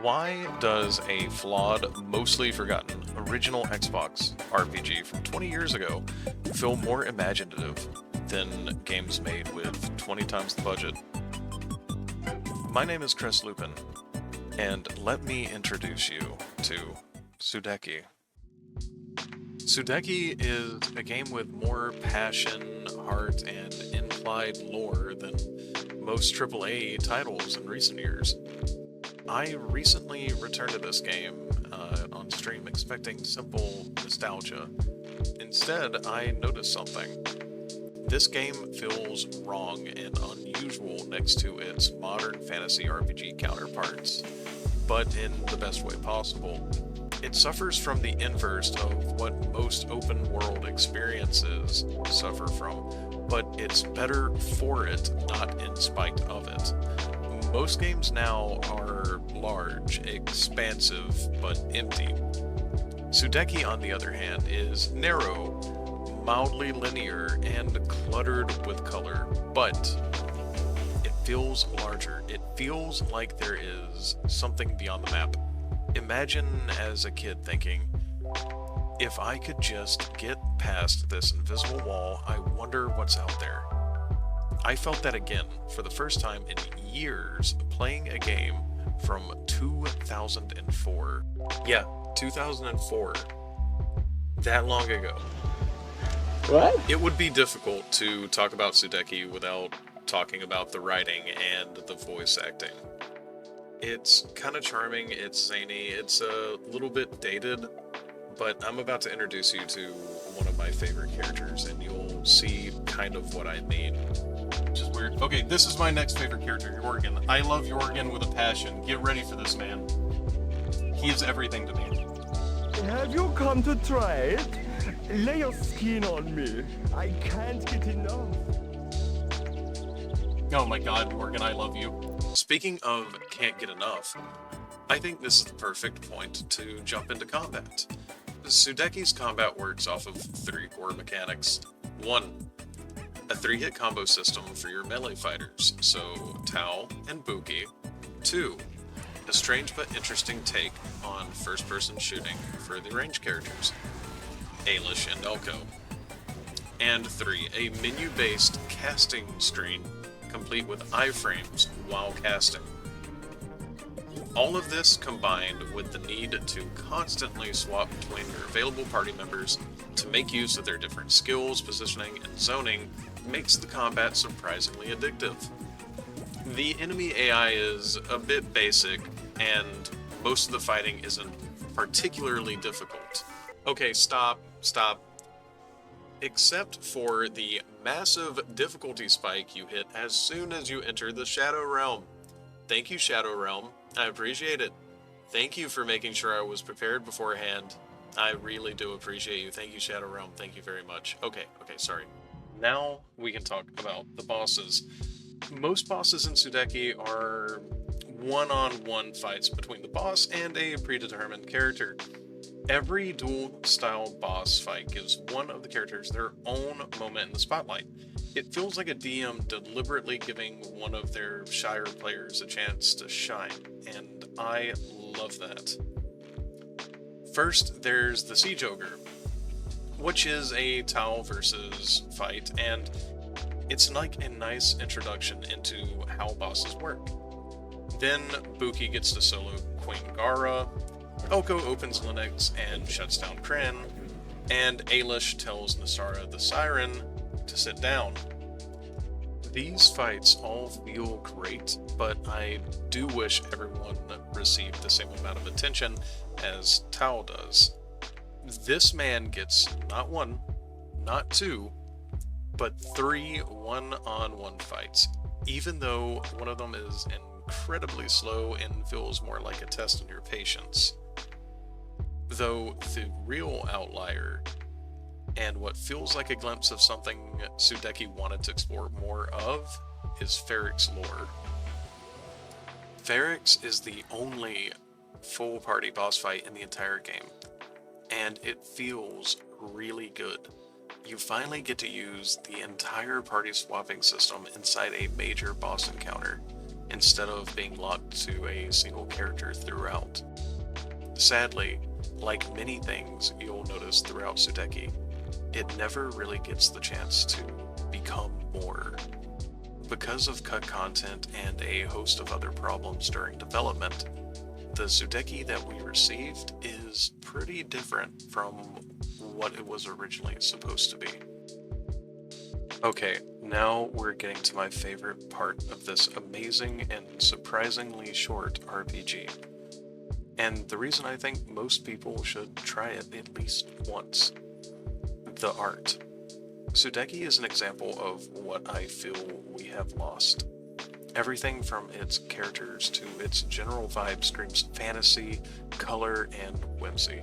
Why does a flawed, mostly forgotten original Xbox RPG from 20 years ago feel more imaginative than games made with 20 times the budget? My name is Chris Lupin, and let me introduce you to Sudeki. Sudeki is a game with more passion, heart, and implied lore than most AAA titles in recent years. I recently returned to this game on stream expecting simple nostalgia. Instead, I noticed something. This game feels wrong and unusual next to its modern fantasy RPG counterparts, but in the best way possible. It suffers from the inverse of what most open world experiences suffer from, but it's better for it, not in spite of it. Most games now are large, expansive, but empty. Sudeki, on the other hand, is narrow, mildly linear, and cluttered with color, but it feels larger. It feels like there is something beyond the map. Imagine as a kid thinking, if I could just get past this invisible wall, I wonder what's out there. I felt that again for the first time in years playing a game from 2004. Yeah, 2004. That long ago. What? It would be difficult to talk about Sudeki without talking about the writing and the voice acting. It's kind of charming, it's zany, it's a little bit dated, but I'm about to introduce you to one of my favorite characters, and you'll see kind of what I mean. Which is weird. Okay, this is my next favorite character, Jorgen. I love Jorgen with a passion. Get ready for this, man. He is everything to me. Have you come to try it? Lay your skin on me. I can't get enough. Oh my god, Jorgen, I love you. Speaking of can't get enough, I think this is the perfect point to jump into combat. Sudeki's combat works off of three core mechanics. 1. A 3-hit combo system for your melee fighters, so Tao and Buki. 2. A strange but interesting take on first-person shooting for the ranged characters, Ailish and Elko. And 3. A menu-based casting screen complete with iframes while casting. All of this combined with the need to constantly swap between your available party members to make use of their different skills, positioning, and zoning makes the combat surprisingly addictive. The enemy AI is a bit basic, and most of the fighting isn't particularly difficult. Okay, stop. Except for the massive difficulty spike you hit as soon as you enter the Shadow Realm. Thank you, Shadow Realm. I appreciate it. Thank you for making sure I was prepared beforehand. I really do appreciate you. Thank you, Shadow Realm. Thank you very much. Okay, sorry. Now we can talk about the bosses. Most bosses in Sudeki are one-on-one fights between the boss and a predetermined character. Every duel-style boss fight gives one of the characters their own moment in the spotlight. It feels like a DM deliberately giving one of their shyer players a chance to shine, and I love that. First, there's the Siege Ogre, which is a Tau versus fight, and it's like a nice introduction into how bosses work. Then Buki gets to solo Queen Gara, Elko opens Linux and shuts down Kryn, and Ailish tells Nasara the Siren to sit down. These fights all feel great, but I do wish everyone received the same amount of attention as Tao does. This man gets not 1, not 2, but 3 one-on-one fights, even though one of them is incredibly slow and feels more like a test on your patience. Though the real outlier, and what feels like a glimpse of something Sudeki wanted to explore more of, is Farex lore. Farex is the only full party boss fight in the entire game, and it feels really good. You finally get to use the entire party swapping system inside a major boss encounter, instead of being locked to a single character throughout. Sadly, like many things you'll notice throughout Sudeki, it never really gets the chance to become more. Because of cut content and a host of other problems during development, the Sudeki that we received is pretty different from what it was originally supposed to be. Okay, now we're getting to my favorite part of this amazing and surprisingly short RPG. And the reason I think most people should try it at least once. The art. Sudeki is an example of what I feel we have lost. Everything from its characters to its general vibe screams fantasy, color, and whimsy.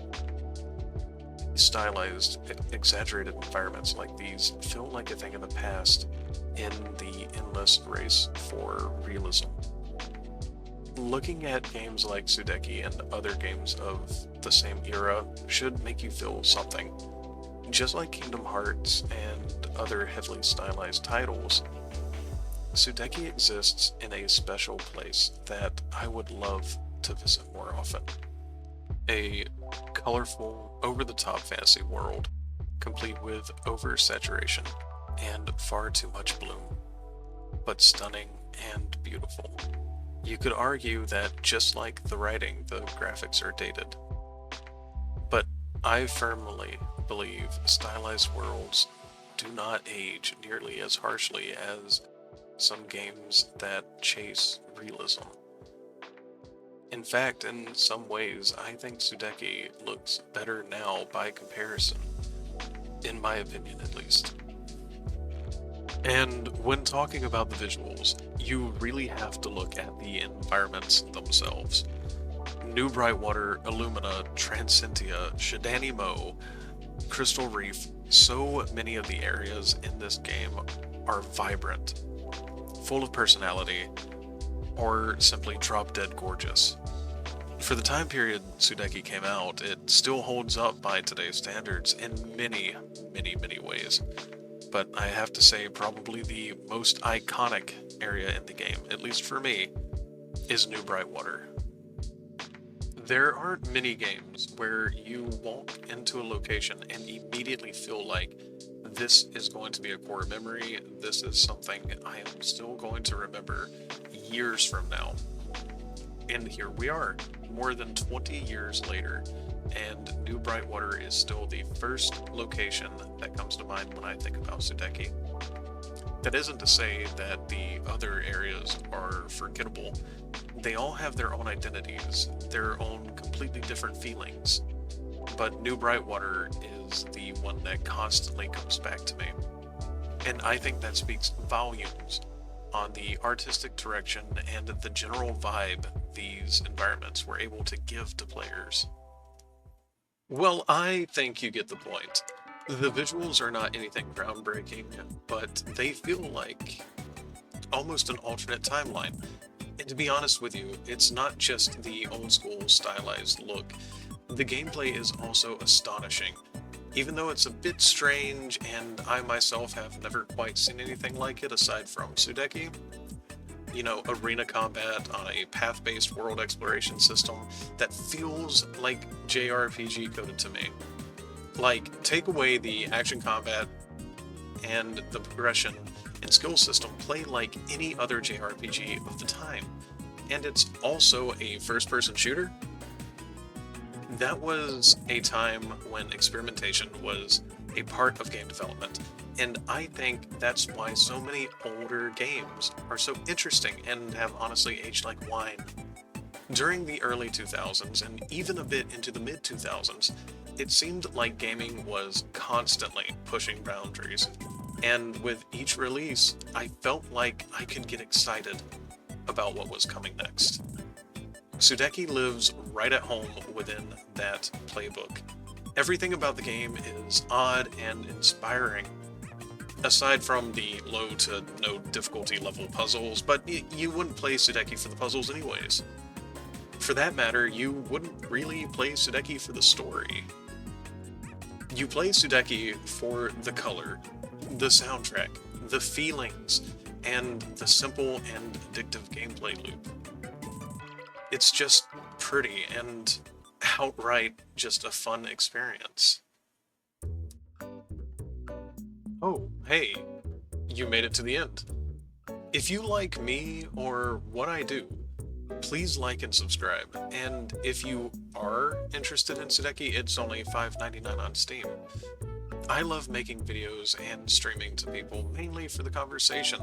Stylized, exaggerated environments like these feel like a thing of the past in the endless race for realism. Looking at games like Sudeki and other games of the same era should make you feel something. Just like Kingdom Hearts and other heavily stylized titles, Sudeki exists in a special place that I would love to visit more often. A colorful, over-the-top fantasy world, complete with oversaturation and far too much bloom, but stunning and beautiful. You could argue that just like the writing, the graphics are dated. But I firmly believe stylized worlds do not age nearly as harshly as some games that chase realism. In fact, in some ways, I think Sudeki looks better now by comparison, in my opinion at least. And when talking about the visuals, you really have to look at the environments themselves. New Brightwater, Illumina, Transcentia, Shadani Mo, Crystal Reef, so many of the areas in this game are vibrant, full of personality, or simply drop-dead gorgeous. For the time period Sudeki came out, it still holds up by today's standards in many, many, many ways. But I have to say probably the most iconic area in the game, at least for me, is New Brightwater. There aren't many games where you walk into a location and immediately feel like this is going to be a core memory, this is something I am still going to remember years from now. And here we are, more than 20 years later, and New Brightwater is still the first location that comes to mind when I think about Sudeki. That isn't to say that the other areas are forgettable. They all have their own identities, their own completely different feelings. But New Brightwater is the one that constantly comes back to me. And I think that speaks volumes on the artistic direction and the general vibe these environments were able to give to players. Well, I think you get the point. The visuals are not anything groundbreaking, but they feel like almost an alternate timeline. And to be honest with you, it's not just the old school stylized look. The gameplay is also astonishing. Even though it's a bit strange, and I myself have never quite seen anything like it aside from Sudeki, you know, arena combat on a path-based world exploration system that feels like JRPG coded to me. Like, take away the action combat and the progression and skill system, play like any other JRPG of the time. And it's also a first-person shooter. That was a time when experimentation was a part of game development, and I think that's why so many older games are so interesting and have honestly aged like wine. During the early 2000s, and even a bit into the mid-2000s, it seemed like gaming was constantly pushing boundaries, and with each release, I felt like I could get excited about what was coming next. Sudeki lives right at home within that playbook. Everything about the game is odd and inspiring, aside from the low to no difficulty level puzzles, but you wouldn't play Sudeki for the puzzles anyways. For that matter, you wouldn't really play Sudeki for the story. You play Sudeki for the color, the soundtrack, the feelings, and the simple and addictive gameplay loop. It's just pretty and outright just a fun experience. Oh, hey, you made it to the end. If you like me or what I do, please like and subscribe. And if you are interested in Sudeki, it's only $5.99 on Steam. I love making videos and streaming to people mainly for the conversation.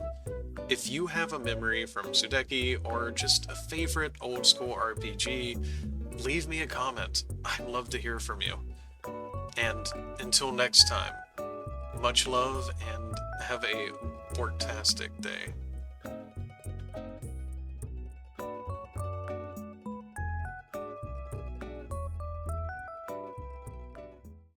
If you have a memory from Sudeki or just a favorite old school RPG, leave me a comment. I'd love to hear from you. And until next time, much love and have a fortastic day.